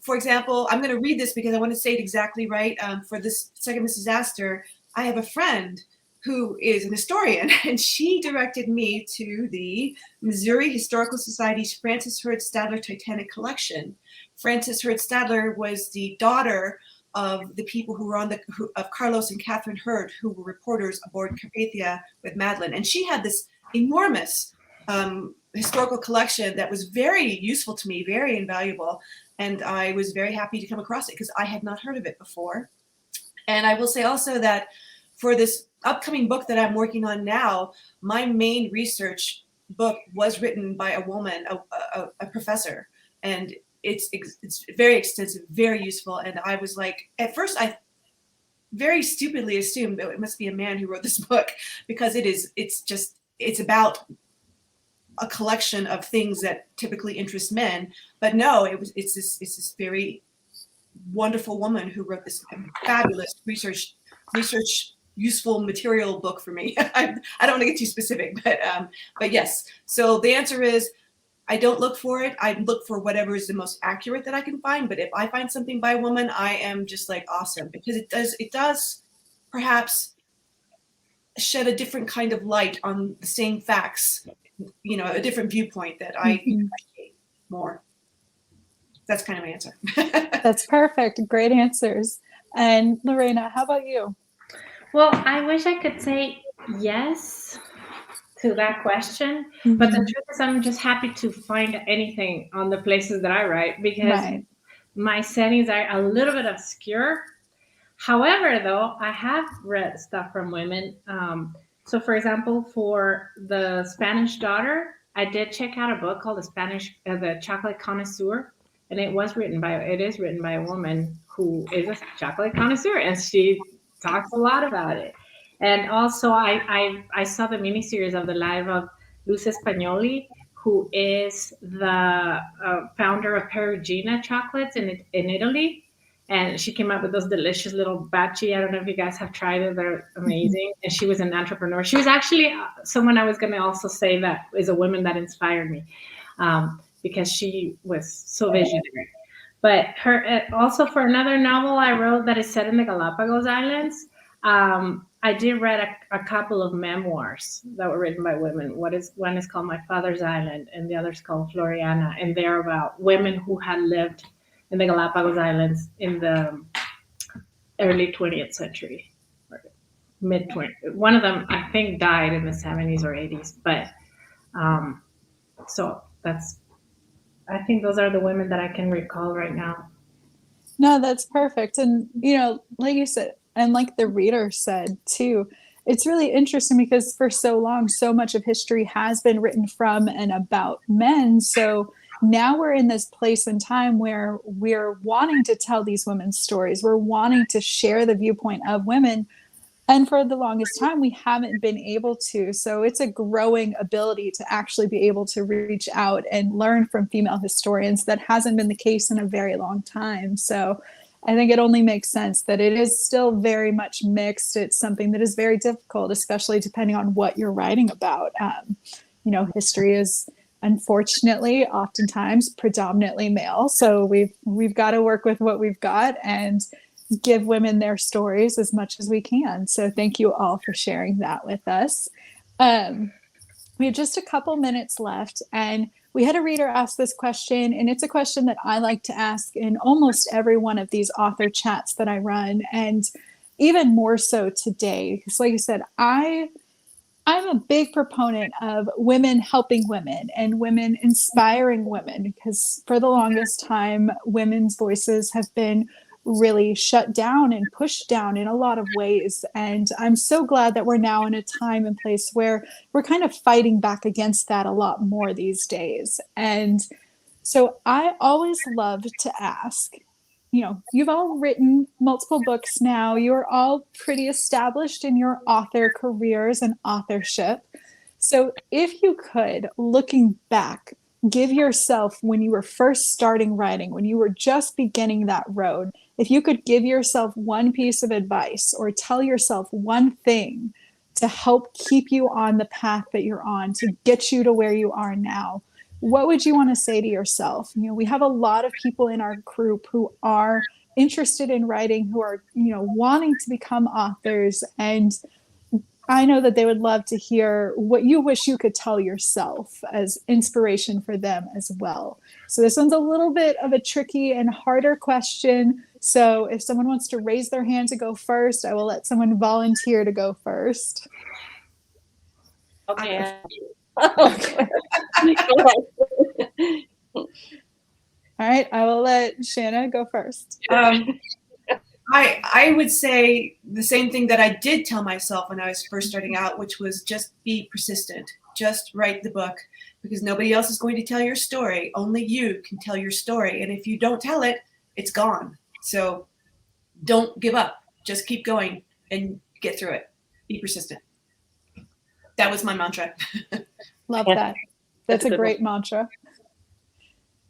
For example, I'm going to read this because I want to say it exactly right. For this second Mrs. Astor, I have a friend who is an historian, and she directed me to the Missouri Historical Society's Frances Hurd Stadler Titanic collection. Frances Hurd Stadler was the daughter of the people who were of Carlos and Catherine Hurd, who were reporters aboard Carpathia with Madeline. And she had this enormous historical collection that was very useful to me, very invaluable. And I was very happy to come across it because I had not heard of it before. And I will say also that for this upcoming book that I'm working on now, my main research book was written by a woman, a professor, and it's very extensive, very useful. And I was like, at first I very stupidly assumed that it must be a man who wrote this book, because it's about a collection of things that typically interest men. But no, it's this very wonderful woman who wrote this fabulous research useful material book for me. I don't want to get too specific, but yes. So the answer is, I don't look for it. I look for whatever is the most accurate that I can find. But if I find something by a woman, I am just like awesome, because it does perhaps shed a different kind of light on the same facts, a different viewpoint that I appreciate more. That's kind of my answer. That's perfect. Great answers. And Lorena, how about you? Well, I wish I could say yes to that question, but the truth is I'm just happy to find anything on the places that I write, because my settings are a little bit obscure. However, though, I have read stuff from women. So, for example, for the Spanish Daughter, I did check out a book called The Chocolate Connoisseur, and it is written by a woman who is a chocolate connoisseur, and she talks a lot about it. And also, I saw the miniseries of the life of Luz Espagnoli, who is the founder of Perugina chocolates in Italy. And she came up with those delicious little batchy. I don't know if you guys have tried it. They're amazing. And she was an entrepreneur. She was actually someone I was going to also say that is a woman that inspired me, because she was so visionary. But also for another novel I wrote that is set in the Galapagos Islands, I did read a couple of memoirs that were written by women. One is called My Father's Island, and the other is called Floriana. And they're about women who had lived in the Galapagos Islands in the early 20th century, or mid-20th. One of them, I think, died in the 70s or 80s. But so I think those are the women that I can recall right now. No, that's perfect. And, like you said, and like the reader said too, it's really interesting because for so long, so much of history has been written from and about men. So now we're in this place and time where we're wanting to tell these women's stories. We're wanting to share the viewpoint of women. And for the longest time, we haven't been able to. So it's a growing ability to actually be able to reach out and learn from female historians. That hasn't been the case in a very long time. So I think it only makes sense that it is still very much mixed. It's something that is very difficult, especially depending on what you're writing about. History is unfortunately oftentimes predominantly male. So we've got to work with what we've got and give women their stories as much as we can. So thank you all for sharing that with us. We have just a couple minutes left, and we had a reader ask this question, and it's a question that I like to ask in almost every one of these author chats that I run, and even more so today. Because like I said, I'm a big proponent of women helping women and women inspiring women, because for the longest time, women's voices have been really shut down and pushed down in a lot of ways. And I'm so glad that we're now in a time and place where we're kind of fighting back against that a lot more these days. And so I always love to ask, you've all written multiple books now. You're all pretty established in your author careers and authorship. So if you could, looking back, give yourself, when you were first starting writing, when you were just beginning that road, if you could give yourself one piece of advice or tell yourself one thing to help keep you on the path that you're on, to get you to where you are now, what would you want to say to yourself? We have a lot of people in our group who are interested in writing, who are, wanting to become authors. And I know that they would love to hear what you wish you could tell yourself as inspiration for them as well. So this one's a little bit of a tricky and harder question. So if someone wants to raise their hand to go first, I will let someone volunteer to go first. Okay. Okay. All right, I will let Shana go first. I would say the same thing that I did tell myself when I was first starting out, which was just be persistent. Just write the book, because nobody else is going to tell your story. Only you can tell your story. And if you don't tell it, it's gone. So don't give up. Just keep going and get through it. Be persistent. That was my mantra. Love Yeah. that. That's a good great mantra.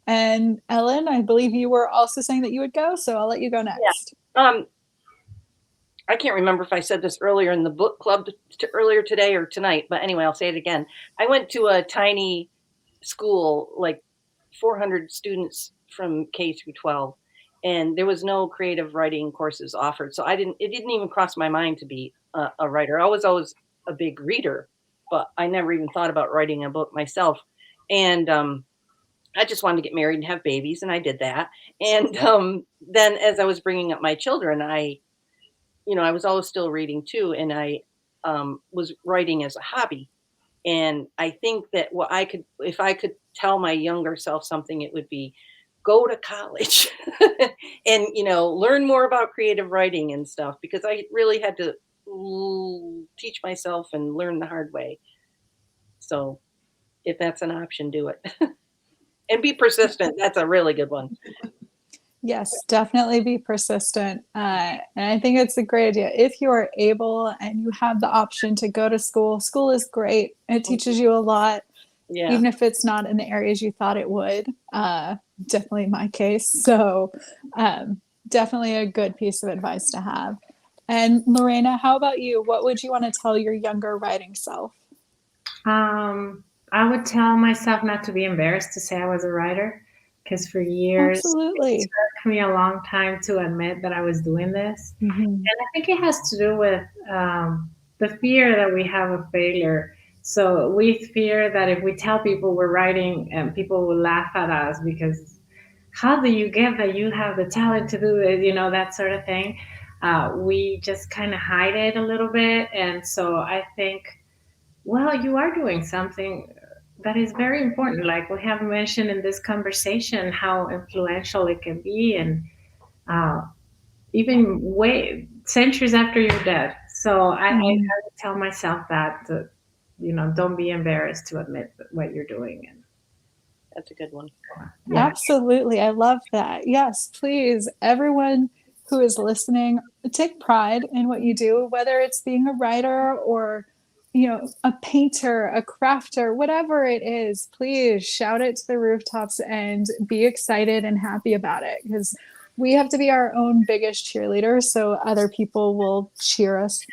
And Ellen, I believe you were also saying that you would go, so I'll let you go next. I can't remember if I said this earlier in the book club earlier today or tonight, but anyway, I'll say it again. I went to a tiny school, like 400 students from K through 12, and there was no creative writing courses offered. So it didn't even cross my mind to be a writer. I was always a big reader, but I never even thought about writing a book myself. And I just wanted to get married and have babies, and I did that. And then as I was bringing up my children, I was always still reading too, and I was writing as a hobby. And I think that if I could tell my younger self something, it would be go to college and, learn more about creative writing and stuff, because I really had to teach myself and learn the hard way. So if that's an option, do it. And be persistent. That's a really good one. Yes, definitely be persistent. And I think it's a great idea. If you are able and you have the option to go to school, school is great. It teaches you a lot, Yeah. even if it's not in the areas you thought it would. Definitely my case. So definitely a good piece of advice to have. And Lorena, how about you? What would you want to tell your younger writing self? I would tell myself not to be embarrassed to say I was a writer, because for years Absolutely. it took me a long time to admit that I was doing this. Mm-hmm. And I think it has to do with the fear that we have of failure. So we fear that if we tell people we're writing, people will laugh at us, because how do you get that you have the talent to do it? That sort of thing. We just kind of hide it a little bit. And so I think, well, you are doing something that is very important. Like we have mentioned in this conversation, how influential it can be, and even way centuries after you're dead. So I would tell myself that, don't be embarrassed to admit what you're doing. And that's a good one. Yeah. Absolutely. I love that. Yes, please, everyone who is listening, take pride in what you do, whether it's being a writer or a painter, a crafter, whatever it is. Please shout it to the rooftops and be excited and happy about it, because we have to be our own biggest cheerleaders, so other people will cheer us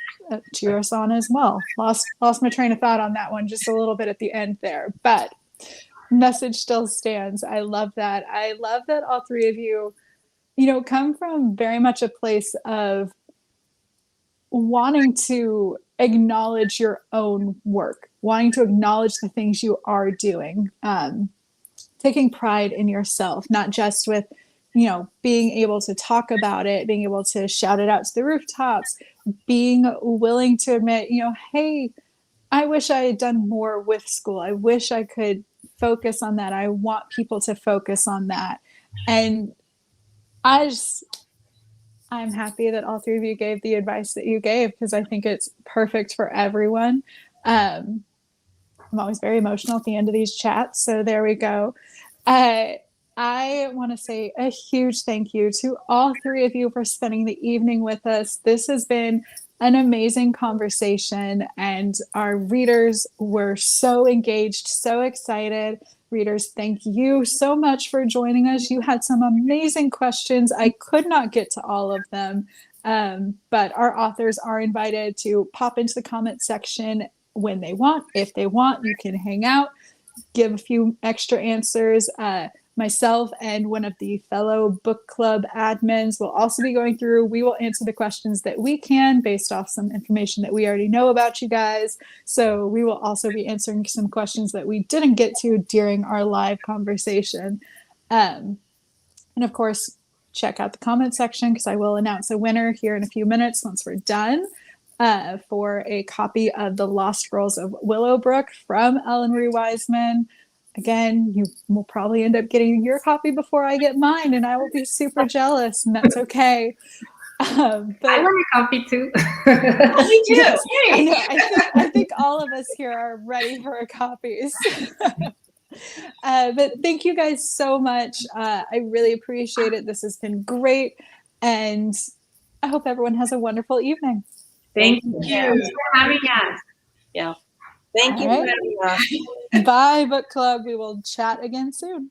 on as well. Lost my train of thought on that one just a little bit at the end there, but message still stands. I love that. I love that all three of you, come from very much a place of wanting to acknowledge your own work, wanting to acknowledge the things you are doing, taking pride in yourself, not just with, being able to talk about it, being able to shout it out to the rooftops, being willing to admit, hey, I wish I had done more with school. I wish I could focus on that. I want people to focus on that. And I'm happy that all three of you gave the advice that you gave, because I think it's perfect for everyone. I'm always very emotional at the end of these chats, so there we go. I want to say a huge thank you to all three of you for spending the evening with us. This has been an amazing conversation, and our readers were so engaged, so excited. Readers, thank you so much for joining us. You had some amazing questions. I could not get to all of them, but our authors are invited to pop into the comment section when they want. If they want, you can hang out, give a few extra answers. Myself and one of the fellow book club admins will also be going through. We will answer the questions that we can based off some information that we already know about you guys. So we will also be answering some questions that we didn't get to during our live conversation. And of course, check out the comment section, because I will announce a winner here in a few minutes once we're done, for a copy of The Lost Girls of Willowbrook from Ellen Marie Wiseman. Again, you will probably end up getting your copy before I get mine, and I will be super jealous, and that's okay. But I want a coffee too. Me too. yes, I Yay. know. I think all of us here are ready for a coffee. But thank you guys so much. I really appreciate it. This has been great. And I hope everyone has a wonderful evening. Thank you. you. Thanks for having us. Yeah. Thank All you right. for having us. Bye, book club. We will chat again soon.